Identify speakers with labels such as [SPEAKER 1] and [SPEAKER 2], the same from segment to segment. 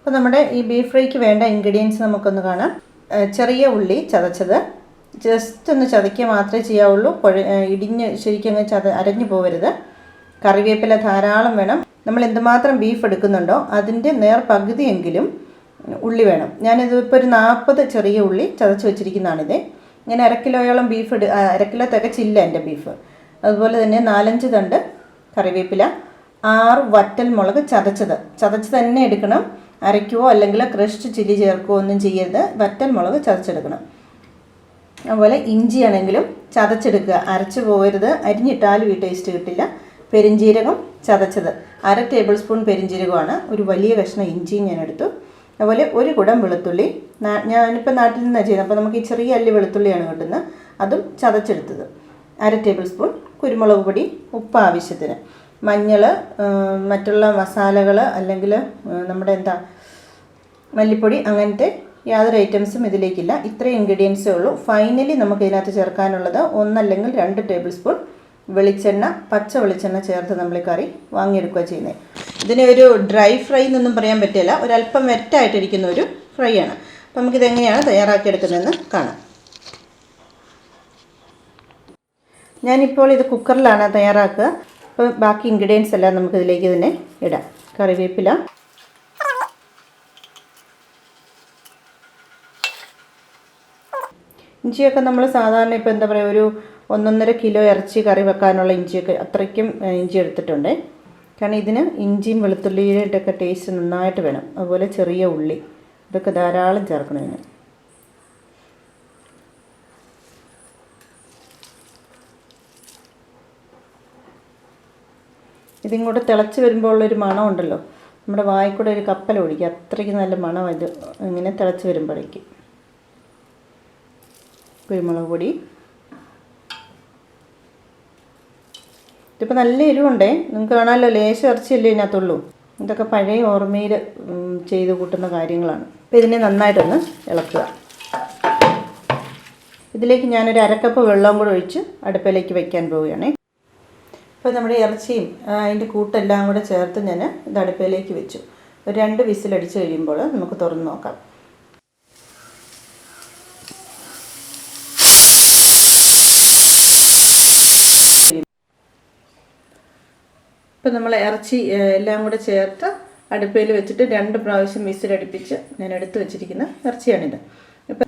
[SPEAKER 1] അപ്പോൾ നമ്മുടെ ഈ ബീഫ് ഫ്രൈക്ക് വേണ്ട ഇൻഗ്രീഡിയൻസ് നമുക്കൊന്ന് കാണാം. ചെറിയ ഉള്ളി ചതച്ചത്, ജസ്റ്റ് ഒന്ന് ചതയ്ക്കുക മാത്രമേ ചെയ്യാവുള്ളൂ. ഇടിഞ്ഞ് ശരിക്കും അരഞ്ഞു പോകരുത്. കറിവേപ്പില ധാരാളം വേണം. നമ്മൾ എന്തുമാത്രം ബീഫ് എടുക്കുന്നുണ്ടോ അതിൻ്റെ നേർ പകുതിയെങ്കിലും ഉള്ളി വേണം. ഞാനിതിപ്പോൾ ഒരു 40 ചെറിയ ഉള്ളി ചതച്ച് വെച്ചിരിക്കുന്നതാണിത്. ഇങ്ങനെ 1 കിലോയോളം ബീഫ് 1 കിലോ തികച്ചില്ല എൻ്റെ ബീഫ്. അതുപോലെ തന്നെ 4-5 തണ്ട് കറിവേപ്പില, 6 വറ്റൽ മുളക് ചതച്ച് തന്നെ എടുക്കണം. അരയ്ക്കുവോ അല്ലെങ്കിൽ ക്രഷ്ഡ് ചില്ലി ചേർക്കുകയോ ഒന്നും ചെയ്യരുത്. വറ്റൽ മുളക് ചതച്ചെടുക്കണം. അതുപോലെ ഇഞ്ചി ആണെങ്കിലും ചതച്ചെടുക്കുക, അരച്ചു പോകരുത്. അരിഞ്ഞിട്ടാലും ഈ ടേസ്റ്റ് കിട്ടില്ല. പെരിഞ്ജീരകം ചതച്ചത് 1/2 ടേബിൾ സ്പൂൺ പെരിഞ്ജീരകമാണ്. ഒരു വലിയ കഷ്ണം ഇഞ്ചിയും ഞാൻ എടുത്തു. അതുപോലെ 1 കുടം വെളുത്തുള്ളി. ഞാനിപ്പോൾ നാട്ടിൽ നിന്നാണ് ചെയ്യുന്നത്, അപ്പോൾ നമുക്ക് ഈ ചെറിയ അല്ലി വെളുത്തുള്ളിയാണ് കിട്ടുന്നത്. അതും ചതച്ചെടുത്തത്. 1/2 ടേബിൾ സ്പൂൺ കുരുമുളക് പൊടി, ഉപ്പ് ആവശ്യത്തിന്, മഞ്ഞൾ, മറ്റുള്ള മസാലകൾ അല്ലെങ്കിൽ നമ്മുടെ മല്ലിപ്പൊടി, അങ്ങനത്തെ യാതൊരു ഐറ്റംസും ഇതിലേക്കില്ല. ഇത്രയും ഇൻഗ്രീഡിയൻസേ ഉള്ളൂ. ഫൈനലി നമുക്ക് ഇതിനകത്ത് ചേർക്കാനുള്ളത് 1 അല്ലെങ്കിൽ 2 ടേബിൾ സ്പൂൺ വെളിച്ചെണ്ണ, പച്ച വെളിച്ചെണ്ണ ചേർത്ത് നമ്മൾ ഈ കറി വാങ്ങിയെടുക്കുക ചെയ്യുന്നത്. ഇതിനെ ഒരു ഡ്രൈ ഫ്രൈ എന്നൊന്നും പറയാൻ പറ്റില്ല, ഒരല്പം വെറ്റായിട്ടിരിക്കുന്ന ഒരു ഫ്രൈ ആണ്. അപ്പോൾ നമുക്കിതെങ്ങനെയാണ് തയ്യാറാക്കിയെടുക്കുന്നതെന്ന് കാണാം. ഞാനിപ്പോൾ ഇത് കുക്കറിലാണ് തയ്യാറാക്കുക. അപ്പോൾ ബാക്കി ഇൻഗ്രീഡിയൻസ് എല്ലാം നമുക്കിതിലേക്ക് തന്നെ ഇടാം. കറിവേപ്പില, ഇഞ്ചിയൊക്കെ നമ്മൾ സാധാരണ ഇപ്പോൾ ഒരു 1.5 കിലോ ഇറച്ചി കറി വെക്കാനുള്ള ഇഞ്ചിയൊക്കെ അത്രയ്ക്കും ഇഞ്ചി എടുത്തിട്ടുണ്ട്. കാരണം ഇതിന് ഇഞ്ചിയും വെളുത്തുള്ളിയുടെ ഒക്കെ ടേസ്റ്റ് നന്നായിട്ട് വേണം. അതുപോലെ ചെറിയ ഉള്ളി, ഇതൊക്കെ ധാരാളം ചേർക്കണം ഇതിന്. ഇതിങ്ങോട്ട് തിളച്ച് വരുമ്പോൾ ഉള്ളൊരു മണമുണ്ടല്ലോ, നമ്മുടെ വായിക്കൂടെ ഒരു കപ്പൽ ഒഴിക്കുക, അത്രയ്ക്ക് നല്ല മണം ഇത് ഇങ്ങനെ തിളച്ച് വരുമ്പോഴേക്കും. കുരുമുളക് പൊടി, ഇതിപ്പോൾ നല്ല എരിവുണ്ടേ, നിങ്ങൾക്ക് കാണാമല്ലോ, ലേശം ഇറച്ചിയല്ലേ ഇതിനകത്തുള്ളൂ. ഇതൊക്കെ പഴയ ഓർമ്മയിൽ ചെയ്ത് കൂട്ടുന്ന കാര്യങ്ങളാണ്. അപ്പോൾ ഇതിനെ നന്നായിട്ടൊന്ന് ഇളക്കുക. ഇതിലേക്ക് ഞാനൊരു 1/2 കപ്പ് വെള്ളവും കൂടെ ഒഴിച്ച് അടുപ്പിലേക്ക് വയ്ക്കാൻ പോവുകയാണ്. അപ്പോൾ നമ്മുടെ ഇറച്ചിയും അതിൻ്റെ കൂട്ടെല്ലാം കൂടെ ചേർത്ത് ഞാൻ ഇത് അടുപ്പിലേക്ക് വെച്ചു. ഒരു 2 വിസിലടിച്ച് കഴിയുമ്പോൾ നമുക്ക് തുറന്ന് നോക്കാം. ഇപ്പോൾ നമ്മൾ ഇറച്ചി എല്ലാം കൂടെ ചേർത്ത് അടുപ്പയിൽ വെച്ചിട്ട് 2 പ്രാവശ്യം വിസിലടുപ്പിച്ച് ഞാൻ എടുത്ത് വെച്ചിരിക്കുന്ന ഇറച്ചിയാണിത്. ഇപ്പം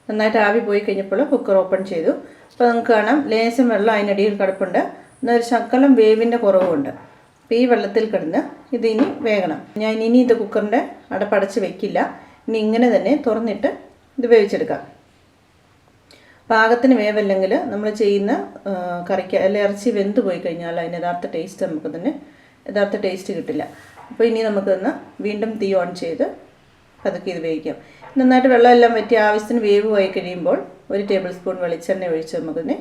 [SPEAKER 1] നന്നായിട്ട് ആവി പോയി കഴിഞ്ഞപ്പോൾ കുക്കർ ഓപ്പൺ ചെയ്തു. അപ്പോൾ നമുക്ക് കാണാം ലേശം വെള്ളം അതിനടിയിൽ കിടപ്പുണ്ട്. എന്നൊരു ശകലം വേവിൻ്റെ കുറവുണ്ട്. അപ്പോൾ ഈ വെള്ളത്തിൽ കിടന്ന് ഇതിനി വേകണം. ഞാൻ ഇനി ഇത് കുക്കറിൻ്റെ അടപ്പടച്ച് വെക്കില്ല. ഇനി ഇങ്ങനെ തന്നെ തുറന്നിട്ട് ഇത് വേവിച്ചെടുക്കാം. പാകത്തിന് വേവല്ലെങ്കിൽ നമ്മൾ ചെയ്യുന്ന കറിക്ക് അല്ലെങ്കിൽ ഇറച്ചി വെന്ത് പോയി കഴിഞ്ഞാൽ അതിന് യഥാർത്ഥ ടേസ്റ്റ് കിട്ടില്ല. അപ്പോൾ ഇനി നമുക്കൊന്ന് വീണ്ടും തീ ഓൺ ചെയ്ത് പതുക്കെ ഇത് വേവിക്കാം. നന്നായിട്ട് വെള്ളമെല്ലാം വറ്റി ആവശ്യത്തിന് വേവ് ആയി കഴിയുമ്പോൾ 1 ടേബിൾ സ്പൂൺ വെളിച്ചെണ്ണ ഒഴിച്ച് നമുക്കിതിനെ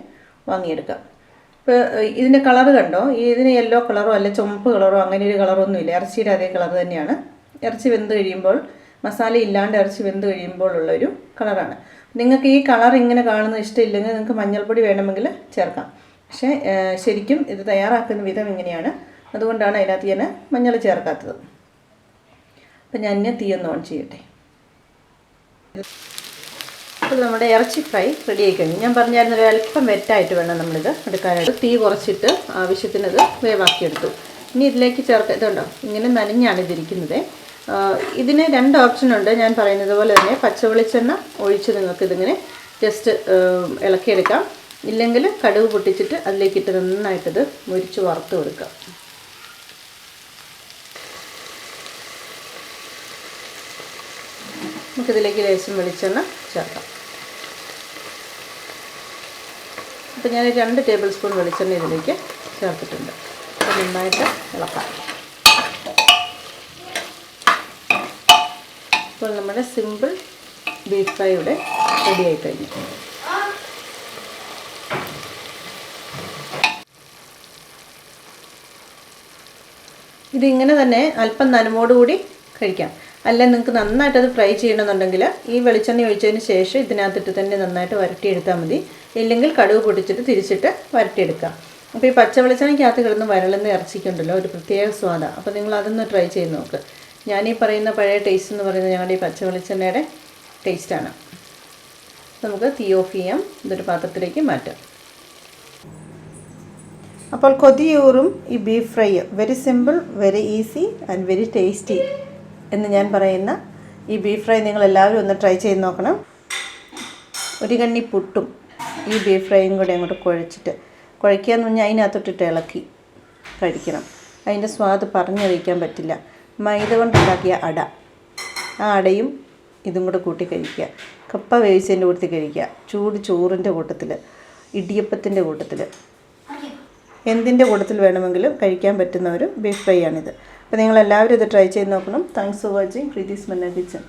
[SPEAKER 1] വാങ്ങിയെടുക്കാം. ഇപ്പോൾ ഇതിൻ്റെ കളറ് കണ്ടോ, ഇതിന് യെല്ലോ കളറോ അല്ല ചുമപ്പ് കളറോ അങ്ങനെ ഒരു കളറൊന്നുമില്ല. ഇറച്ചിയുടെ അതേ കളർ തന്നെയാണ്. ഇറച്ചി വെന്ത് കഴിയുമ്പോൾ, മസാല ഇല്ലാണ്ട് ഇറച്ചി വെന്ത് കഴിയുമ്പോൾ ഉള്ളൊരു കളറാണ്. നിങ്ങൾക്ക് ഈ കളർ ഇങ്ങനെ കാണുന്നത് ഇഷ്ടമില്ലെങ്കിൽ നിങ്ങൾക്ക് മഞ്ഞൾപ്പൊടി വേണമെങ്കിൽ ചേർക്കാം. പക്ഷേ ശരിക്കും ഇത് തയ്യാറാക്കുന്ന വിധം ഇങ്ങനെയാണ്. അതുകൊണ്ടാണ് അതിനകത്ത് ഞാൻ മഞ്ഞൾ ചേർക്കാത്തത്. അപ്പം ഞാൻ തീയൊന്ന് ഓൺ ചെയ്യട്ടെ. അപ്പോൾ നമ്മുടെ ഇറച്ചി ഫ്രൈ റെഡി ആയി കഴിഞ്ഞു. ഞാൻ പറഞ്ഞായിരുന്നു ഒരല്പം വെറ്റായിട്ട് വേണം നമ്മളിത് എടുക്കാനായിട്ട്. തീ കുറച്ചിട്ട് ആവശ്യത്തിനത് വേവാക്കിയെടുത്തു. ഇനി ഇതിലേക്ക് ഇതുണ്ടോ, ഇങ്ങനെ നനഞ്ഞാണ് ഇതിരിക്കുന്നത്. ഇതിന് 2 ഓപ്ഷനുണ്ട്. ഞാൻ പറയുന്നത് പോലെ തന്നെ പച്ചവെളിച്ചെണ്ണ ഒഴിച്ച് നിങ്ങൾക്കിതിങ്ങനെ ജസ്റ്റ് ഇളക്കിയെടുക്കാം. ഇല്ലെങ്കിൽ കടുക് പൊട്ടിച്ചിട്ട് അതിലേക്കിട്ട് നന്നായിട്ടിത് മുരിച്ച് വറുത്ത് കൊടുക്കാം. നമുക്കിതിലേക്ക് ലേശം വെളിച്ചെണ്ണ ചേർക്കാം. അപ്പോൾ ഞാൻ 2 ടേബിൾ സ്പൂൺ വെളിച്ചെണ്ണ ഇതിലേക്ക് ചേർത്തിട്ടുണ്ട്. അപ്പോൾ നന്നായിട്ട് ഇളക്കാം. ഇപ്പോൾ നമ്മുടെ സിമ്പിൾ ബീഫ് ഫ്രൈ ഇവിടെ റെഡി ആയി കഴിഞ്ഞു. ഇതിങ്ങനെ തന്നെ അല്പം നനവോടുകൂടി കഴിക്കാം. അല്ല നിങ്ങൾക്ക് നന്നായിട്ടത് ഫ്രൈ ചെയ്യണമെന്നുണ്ടെങ്കിൽ ഈ വെളിച്ചെണ്ണ ഒഴിച്ചതിന് ശേഷം ഇതിനകത്തിട്ട് തന്നെ നന്നായിട്ട് വരട്ടിയെടുത്താൽ മതി. ഇല്ലെങ്കിൽ കടുക് പൊട്ടിച്ചിട്ട് തിരിച്ചിട്ട് വരട്ടിയെടുക്കാം. അപ്പോൾ ഈ പച്ച വെളിച്ചെണ്ണയ്ക്കകത്ത് കിടന്ന് വരളുന്ന ഇറച്ചിക്കുണ്ടല്ലോ ഒരു പ്രത്യേക സ്വാദാണ്. അപ്പോൾ നിങ്ങൾ അതൊന്ന് ട്രൈ ചെയ്ത് നോക്ക്. ഞാനീ പറയുന്ന പഴയ ടേസ്റ്റ് എന്ന് പറയുന്നത് ഞങ്ങളുടെ ഈ പച്ച വെളിച്ചെണ്ണയുടെ ടേസ്റ്റാണ്. നമുക്ക് തീ ഓഫ് ചെയ്യാം. ഇതൊരു പാത്രത്തിലേക്ക് മാറ്റാം. അപ്പോൾ കൊതിയൂറും ഈ beef fry very simple, very easy and very tasty എന്ന് ഞാൻ പറയുന്ന ഈ ബീഫ് ഫ്രൈ നിങ്ങളെല്ലാവരും ഒന്ന് ട്രൈ ചെയ്ത് നോക്കണം. ഒരു കണ്ണി പുട്ടും ഈ ബീഫ് ഫ്രൈയും കൂടെ അങ്ങോട്ട് കുഴയ്ക്കുക എന്ന് പറഞ്ഞാൽ അതിനകത്തോട്ടിട്ട് ഇളക്കി കഴിക്കണം. അതിൻ്റെ സ്വാദ് പറഞ്ഞറിയിക്കാൻ പറ്റില്ല. മൈദ കൊണ്ടുണ്ടാക്കിയ അട, ആ അടയും ഇതും കൂടെ കൂട്ടി കഴിക്കുക. കപ്പ വേവിച്ചതിൻ്റെ കൂട്ടത്തിൽ കഴിക്കുക. ചൂട് ചോറിൻ്റെ കൂട്ടത്തിൽ, ഇടിയപ്പത്തിൻ്റെ കൂട്ടത്തിൽ, എന്തിൻ്റെ കൂട്ടത്തിൽ വേണമെങ്കിലും കഴിക്കാൻ പറ്റുന്ന ഒരു ബീഫ് ഫ്രൈ ആണിത്. അപ്പോൾ നിങ്ങളെല്ലാവരും ഇത് ട്രൈ ചെയ്ത് നോക്കണം. താങ്ക്സ് ഫോർ വാച്ചിങ് പ്രീതീസ് മന്ന കിച്ചൻ.